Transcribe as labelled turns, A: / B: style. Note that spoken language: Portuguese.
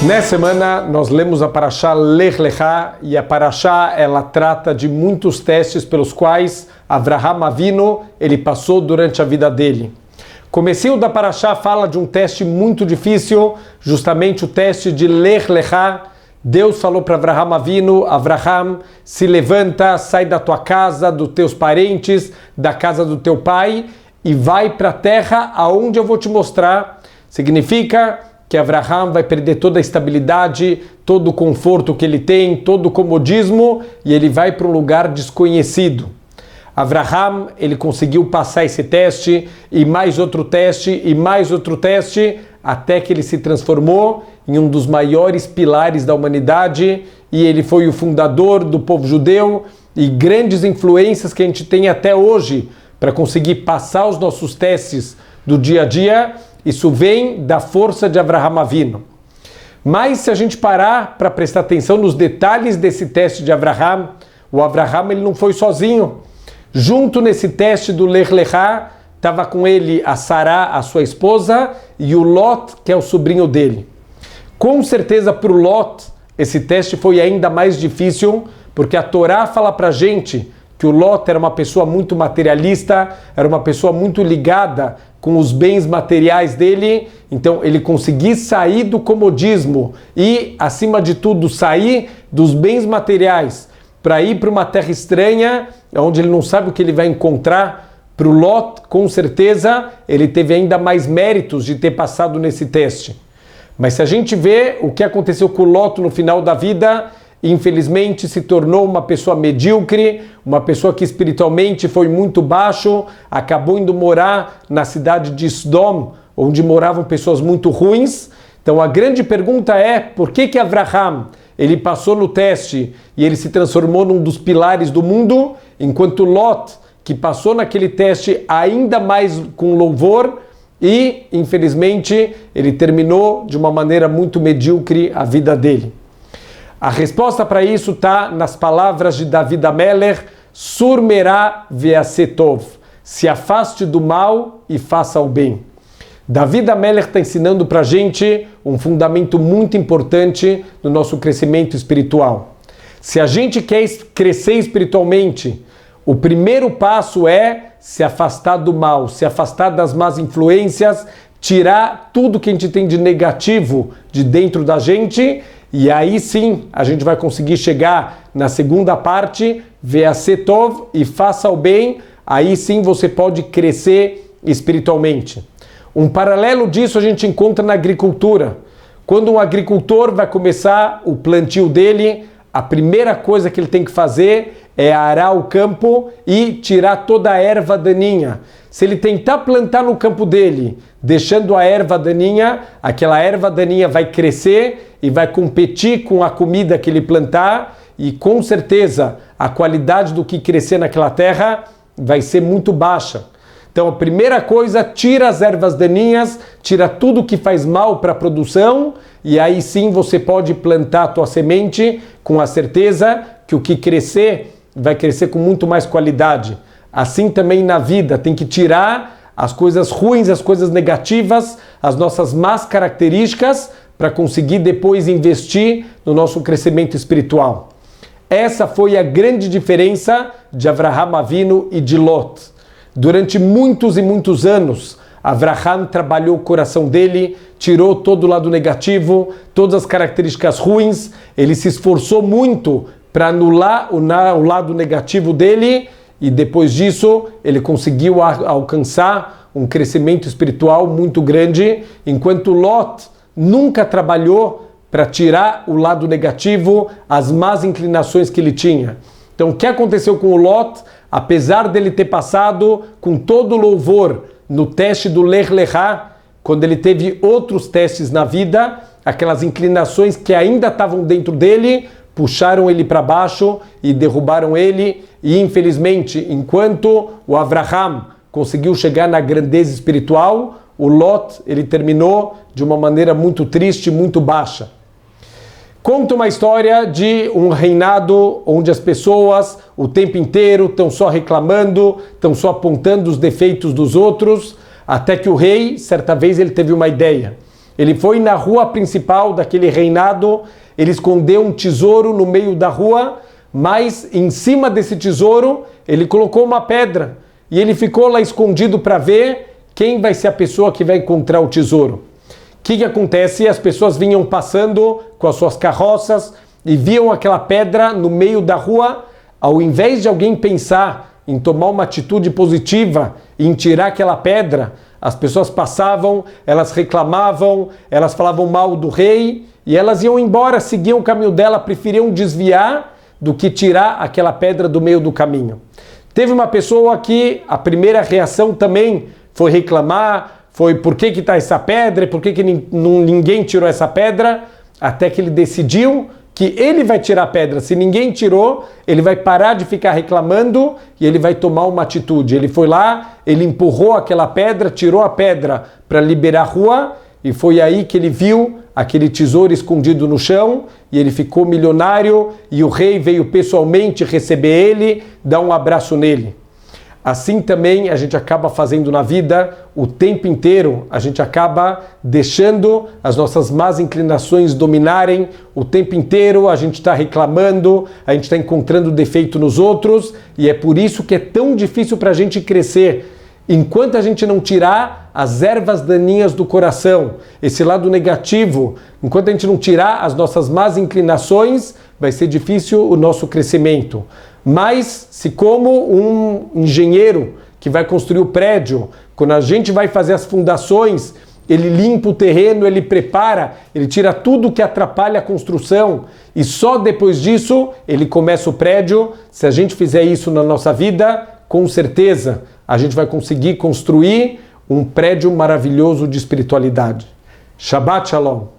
A: Nessa semana nós lemos a Parashá Lech Lechá, e a Parashá ela trata de muitos testes pelos quais Avraham Avinu ele passou durante a vida dele. Comecinho da Parashá fala de um teste muito difícil, justamente o teste de Lech Lechá. Deus falou para Avraham Avinu: Avraham, se levanta, sai da tua casa, dos teus parentes, da casa do teu pai e vai para a terra aonde eu vou te mostrar. Significa que Avraham vai perder toda a estabilidade, todo o conforto que ele tem, todo o comodismo, e ele vai para um lugar desconhecido. Avraham, ele conseguiu passar esse teste, e mais outro teste, e mais outro teste, até que ele se transformou em um dos maiores pilares da humanidade, e ele foi o fundador do povo judeu, e grandes influências que a gente tem até hoje para conseguir passar os nossos testes do dia a dia. Isso vem da força de Avraham Avinu. Mas se a gente parar para prestar atenção nos detalhes desse teste de Avraham, o Avraham ele não foi sozinho. Junto nesse teste do Lech Lechá, estava com ele a Sará, a sua esposa, e o Lot, que é o sobrinho dele. Com certeza para o Lot, esse teste foi ainda mais difícil, porque a Torá fala para a gente que o Lot era uma pessoa muito materialista, era uma pessoa muito ligada com os bens materiais dele. Então ele conseguir sair do comodismo e, acima de tudo, sair dos bens materiais para ir para uma terra estranha, onde ele não sabe o que ele vai encontrar. Para o Lot, com certeza, ele teve ainda mais méritos de ter passado nesse teste. Mas se a gente vê o que aconteceu com o Lot no final da vida, infelizmente se tornou uma pessoa medíocre, uma pessoa que espiritualmente foi muito baixo, acabou indo morar na cidade de Sodom, onde moravam pessoas muito ruins. Então a grande pergunta é: por que Avraham ele passou no teste e ele se transformou num dos pilares do mundo, enquanto Lot, que passou naquele teste ainda mais com louvor, e infelizmente ele terminou de uma maneira muito medíocre a vida dele? A resposta para isso está nas palavras de David Amelech: Sur merá ve'aseh tov. Se afaste do mal e faça o bem. David Amelech está ensinando para a gente um fundamento muito importante no nosso crescimento espiritual. Se a gente quer crescer espiritualmente, o primeiro passo é se afastar do mal, se afastar das más influências, tirar tudo que a gente tem de negativo de dentro da gente. E aí sim, a gente vai conseguir chegar na segunda parte, ve'aseh tov, e faça o bem. Aí sim você pode crescer espiritualmente. Um paralelo disso a gente encontra na agricultura. Quando um agricultor vai começar o plantio dele, a primeira coisa que ele tem que fazer é arar o campo e tirar toda a erva daninha. Se ele tentar plantar no campo dele, deixando a erva daninha, aquela erva daninha vai crescer e vai competir com a comida que ele plantar, e com certeza a qualidade do que crescer naquela terra vai ser muito baixa. Então a primeira coisa, tira as ervas daninhas, tira tudo que faz mal para a produção, e aí sim você pode plantar a tua semente com a certeza que o que crescer vai crescer com muito mais qualidade. Assim também na vida, tem que tirar as coisas ruins, as coisas negativas, as nossas más características, para conseguir depois investir no nosso crescimento espiritual. Essa foi a grande diferença de Avraham Avinu e de Lot. Durante muitos e muitos anos, Avraham trabalhou o coração dele, tirou todo o lado negativo, todas as características ruins, ele se esforçou muito para anular o lado negativo dele, e depois disso ele conseguiu alcançar um crescimento espiritual muito grande, enquanto Lot nunca trabalhou para tirar o lado negativo, as más inclinações que ele tinha. Então o que aconteceu com o Lot? Apesar dele ter passado com todo louvor no teste do Lech Lechá, quando ele teve outros testes na vida, aquelas inclinações que ainda estavam dentro dele, puxaram ele para baixo e derrubaram ele, e infelizmente, enquanto o Avraham conseguiu chegar na grandeza espiritual, o Lot, ele terminou de uma maneira muito triste, muito baixa. Conta uma história de um reinado onde as pessoas o tempo inteiro estão só reclamando, estão só apontando os defeitos dos outros, até que o rei, certa vez, ele teve uma ideia. Ele foi na rua principal daquele reinado, ele escondeu um tesouro no meio da rua, mas em cima desse tesouro ele colocou uma pedra e ele ficou lá escondido para ver quem vai ser a pessoa que vai encontrar o tesouro. O que acontece? As pessoas vinham passando com as suas carroças e viam aquela pedra no meio da rua. Ao invés de alguém pensar em tomar uma atitude positiva e em tirar aquela pedra, as pessoas passavam, elas reclamavam, elas falavam mal do rei e elas iam embora, seguiam o caminho dela, preferiam desviar do que tirar aquela pedra do meio do caminho. Teve uma pessoa que a primeira reação também foi reclamar, foi por que está essa pedra, por que ninguém tirou essa pedra, até que ele decidiu que ele vai tirar a pedra. Se ninguém tirou, ele vai parar de ficar reclamando e ele vai tomar uma atitude. Ele foi lá, ele empurrou aquela pedra, tirou a pedra para liberar a rua e foi aí que ele viu aquele tesouro escondido no chão e ele ficou milionário e o rei veio pessoalmente receber ele, dar um abraço nele. Assim também a gente acaba fazendo na vida o tempo inteiro, a gente acaba deixando as nossas más inclinações dominarem, o tempo inteiro a gente está reclamando, a gente está encontrando defeito nos outros e é por isso que é tão difícil para a gente crescer. Enquanto a gente não tirar as ervas daninhas do coração, esse lado negativo, enquanto a gente não tirar as nossas más inclinações, vai ser difícil o nosso crescimento. Mas se como um engenheiro que vai construir o prédio, quando a gente vai fazer as fundações, ele limpa o terreno, ele prepara, ele tira tudo que atrapalha a construção e só depois disso ele começa o prédio. Se a gente fizer isso na nossa vida, com certeza a gente vai conseguir construir um prédio maravilhoso de espiritualidade. Shabbat Shalom.